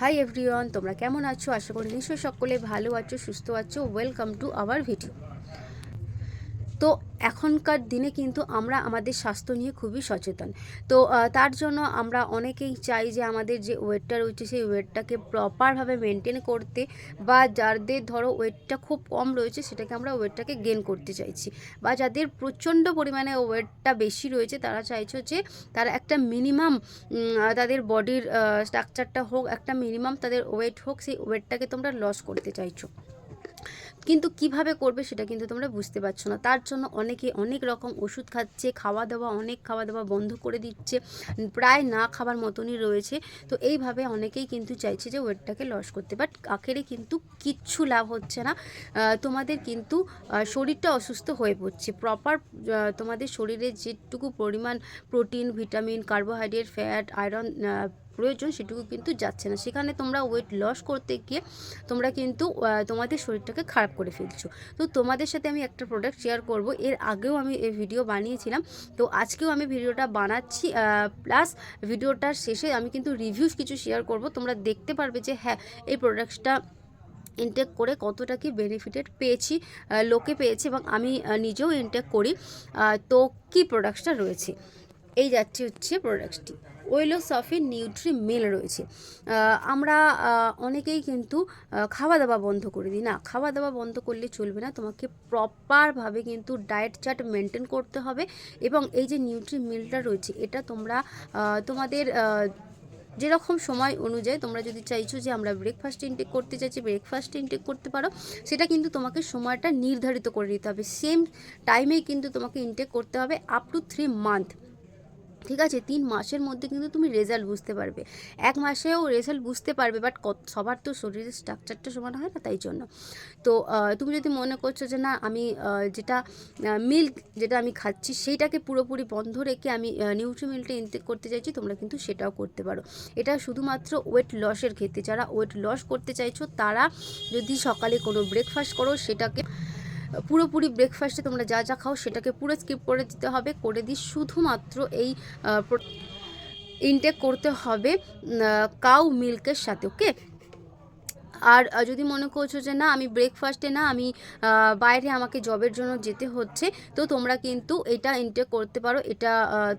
Hi everyone, তোমরা কেমন আছো? আশা করি নিশ্চয়ই সকলে ভালো আছো, সুস্থ আছো। Welcome to our video. তো এখনকার দিনে কিন্তু আমরা আমাদের স্বাস্থ্য নিয়ে খুবই সচেতন। তো তার জন্য আমরা অনেকেই চাই যে আমাদের যে ওয়েটটা রয়েছে সেই ওয়েটটাকে প্রপারভাবে মেনটেন করতে, বা যাদের ধরো ওয়েটটা খুব কম রয়েছে সেটাকে আমরা ওয়েটটাকে গেন করতে চাইছি, বা যাদের প্রচণ্ড পরিমাণে ওয়েটটা বেশি রয়েছে তারা চাইছো যে তারা একটা মিনিমাম তাদের বডির স্ট্রাকচারটা হোক, একটা মিনিমাম তাদের ওয়েট হোক, সেই ওয়েটটাকে তোমরা লস করতে চাইছো। কিন্তু কিভাবে করবে সেটা কিন্তু তোমরা বুঝতে পারছো না। তার জন্য অনেকে অনেক রকম ওষুধ খাচ্ছে, খাওয়া দাওয়া বন্ধ করে দিচ্ছে, প্রায় না খাবার মতনই রয়েছে। তো এইভাবে অনেকেই কিন্তু চাইছে যে ওয়েটটাকে লস করতে, বাট আখেরে কিন্তু কিচ্ছু লাভ হচ্ছে না। তোমাদের কিন্তু শরীরটা অসুস্থ হয়ে পড়ছে। প্রপার তোমাদের শরীরে যেটুকু পরিমাণ protein, vitamin, carbohydrate, fat, iron প্রয়োজন সেটুকু কিন্তু যাচ্ছে না। সেখানে তোমরা ওয়েট লস করতে গিয়ে তোমরা কিন্তু তোমাদের শরীরটাকে খারাপ করে ফেলছো। তো তোমাদের সাথে আমি একটা প্রোডাক্ট শেয়ার করব। এর আগেও আমি এই ভিডিও বানিয়েছিলাম, তো আজকেও আমি ভিডিওটা বানাচ্ছি। প্লাস ভিডিওটার শেষে আমি কিন্তু রিভিউস কিছু শেয়ার করব। তোমরা দেখতে পারবে যে হ্যাঁ, এই প্রোডাক্টটা ইনটেক করে কতটা কি বেনিফিটেড পেয়েছি, লোকে পেয়েছে, এবং আমি নিজেও ইনটেক করি। তো কি প্রোডাক্টটা রয়েছে, এই যাচ্ছে হচ্ছে প্রোডাক্টটি। ওয়েলোসফির নিউট্রি মিল রয়েছে। আমরা অনেকেই কিন্তু খাওয়া দাওয়া বন্ধ করে দিই। না, খাওয়া দাওয়া বন্ধ করলে চলবে না, তোমাকে প্রপারভাবে কিন্তু ডায়েট চার্ট মেনটেন করতে হবে। এবং এই যে নিউট্রি মিলটা রয়েছে এটা তোমরা তোমাদের যেরকম সময় অনুযায়ী, তোমরা যদি চাইছো যে আমরা ব্রেকফাস্ট ইনটেক করতে চাইছি, ব্রেকফাস্ট ইনটেক করতে পারো। সেটা কিন্তু তোমাকে সময়টা নির্ধারিত করে নিতে হবে। সেম টাইমেই কিন্তু তোমাকে ইনটেক করতে হবে আপ টু 3 মান্থ। ঠিক আছে, 3 মাসের মধ্যে কিন্তু তুমি রেজাল্ট বুঝতে পারবে। 1 মাসেও রেজাল্ট বুঝতে পারবে, বাট সবার তো শরীরের স্ট্রাকচারটা সমান হয় না, তাই জন্য। তো তুমি যদি মনে করছো যে না, আমি যেটা মিল্ক যেটা আমি খাচ্ছি সেইটাকে পুরোপুরি বন্ধ রেখে আমি নিউট্রি মিল্কটা ইনটেক করতে চাইছি, তোমরা কিন্তু সেটাও করতে পারো। এটা শুধুমাত্র ওয়েট লসের ক্ষেত্রে। যারা ওয়েট লস করতে চাইছো তারা যদি সকালে কোনো ব্রেকফাস্ট করো, সেটাকে পুরোপুরি ব্রেকফাস্টে তোমরা যা যা খাও সেটাকে পুরো স্কিপ করে দিতে হবে। করে দিয়ে শুধুমাত্র এই ইনটেক করতে হবে কাউ মিল্কের সাথে। ওকে। আর যদি মনে করছো যে না, আমি ব্রেকফাস্টে না, আমি বাইরে আমাকে জবের জন্য যেতে হচ্ছে, তো তোমরা কিন্তু এটা ইনটেক করতে পারো। এটা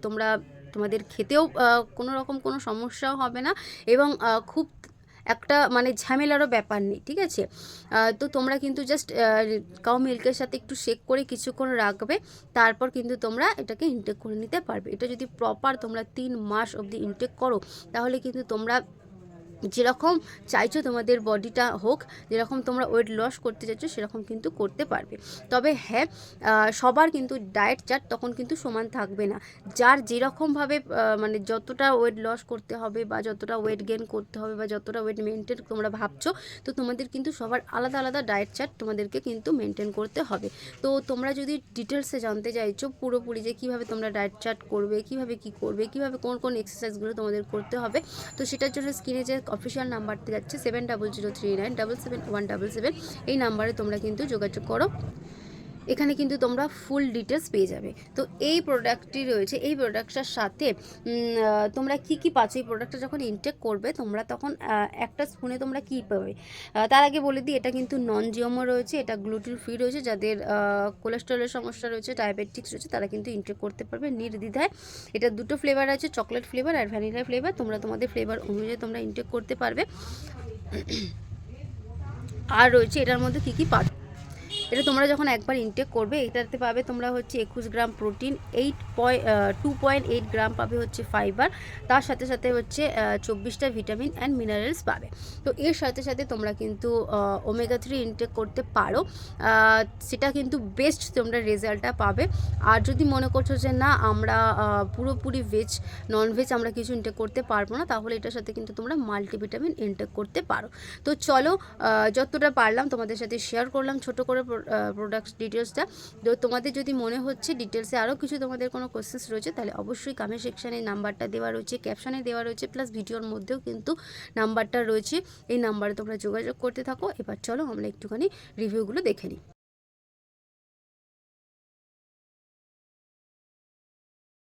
তোমরা তোমাদের খেতেও কোনো রকম কোনো সমস্যাও হবে না, এবং খুব একটা মানে ঝামেলারও ব্যাপার নেই। ঠিক আছে, তো তোমরা কিন্তু জাস্ট কাউ মিল্কের সাথে একটু শেক করে কিছুক্ষণ রাখবে, তারপর কিন্তু তোমরা এটাকে ইনটেক করে নিতে পারবে। এটা যদি প্রপার তোমরা 3 মাস অবধি ইনটেক করো, তাহলে কিন্তু তোমরা যেরকম চাইছো তোমাদের বডিটা হোক, যেরকম তোমরা ওয়েট লস করতে চাইছো সেরকম কিন্তু করতে পারবে। তবে হ্যাঁ, সবার কিন্তু ডায়েট চার্ট তখন কিন্তু সমান থাকবে না। যার যেরকমভাবে মানে যতটা ওয়েট লস করতে হবে, বা যতটা ওয়েট গেন করতে হবে, বা যতটা ওয়েট মেনটেন তোমরা ভাবছো, তো তোমাদের কিন্তু সবার আলাদা আলাদা ডায়েট চার্ট তোমাদেরকে কিন্তু মেনটেন করতে হবে। তো তোমরা যদি ডিটেলসে জানতে চাইছো পুরোপুরি যে কীভাবে তোমরা ডায়েট চার্ট করবে, কীভাবে কী করবে, কীভাবে কোন কোন এক্সারসাইজগুলো তোমাদের করতে হবে, তো সেটার জন্য স্ক্রিনে যে অফিসিয়াল নাম্বারটা যাচ্ছে 7003977177, এই নাম্বারে তোমরা কিন্তু যোগাযোগ করো। এখানে কিন্তু তোমরা ফুল ডিটেলস পেয়ে যাবে। তো এই প্রোডাক্টটি রয়েছে, এই প্রোডাক্টটার সাথে তোমরা কি পাচ্ছ। এই প্রোডাক্টটা যখন ইনটেক করবে তোমরা, তখন একটা স্পুনে তোমরা কী পাবে। তার আগে বলে দিই, এটা কিন্তু নন জিএমও রয়েছে, এটা গ্লুটেন ফ্রি রয়েছে। যাদের কোলেস্ট্রলের সমস্যা রয়েছে, ডায়াবেটিক্স রয়েছে, তারা কিন্তু ইনটেক করতে পারবে নির্দ্বিধায়। এটা 2টো ফ্লেভার আছে, চকলেট ফ্লেভার আর ভ্যানিলা ফ্লেভার। তোমরা তোমাদের ফ্লেভার অনুযায়ী তোমরা ইনটেক করতে পারবে। আর রয়েছে এটার মধ্যে কী পাচ্ছ। এটা তোমরা যখন একবার ইনটেক করবে, এটাতে পাবে তোমরা হচ্ছে 21 গ্রাম প্রোটিন, 2.8 গ্রাম পাবে হচ্ছে ফাইবার, তার সাথে সাথে হচ্ছে 24টা ভিটামিন অ্যান্ড মিনারেলস পাবে। তো এর সাথে সাথে তোমরা কিন্তু ওমেগা 3 ইনটেক করতে পারো, সেটা কিন্তু বেস্ট তোমরা রেজাল্টটা পাবে। আর যদি মনে করছো যে না, আমরা পুরোপুরি ভেজ, নন ভেজ আমরা কিছু ইনটেক করতে পারবো না, তাহলে এটার সাথে কিন্তু তোমরা মাল্টিভিটামিন ইনটেক করতে পারো। তো চলো, যতটা পারলাম তোমাদের সাথে শেয়ার করলাম ছোট করে প্রোডাক্ট ডিটেলসটা। তো তোমাদের যদি মনে হচ্ছে ডিটেলসে আরও কিছু তোমাদের কোনো কোয়েশ্চেন্স রয়েছে, তাহলে অবশ্যই কমেন্ট সেকশানে নাম্বারটা দেওয়া রয়েছে, ক্যাপশানে দেওয়া রয়েছে, প্লাস ভিডিওর মধ্যেও কিন্তু নাম্বারটা রয়েছে। এই নাম্বারে তোমরা যোগাযোগ করতে থাকো। এবার চলো আমরা একটুখানি রিভিউগুলো দেখে নিই।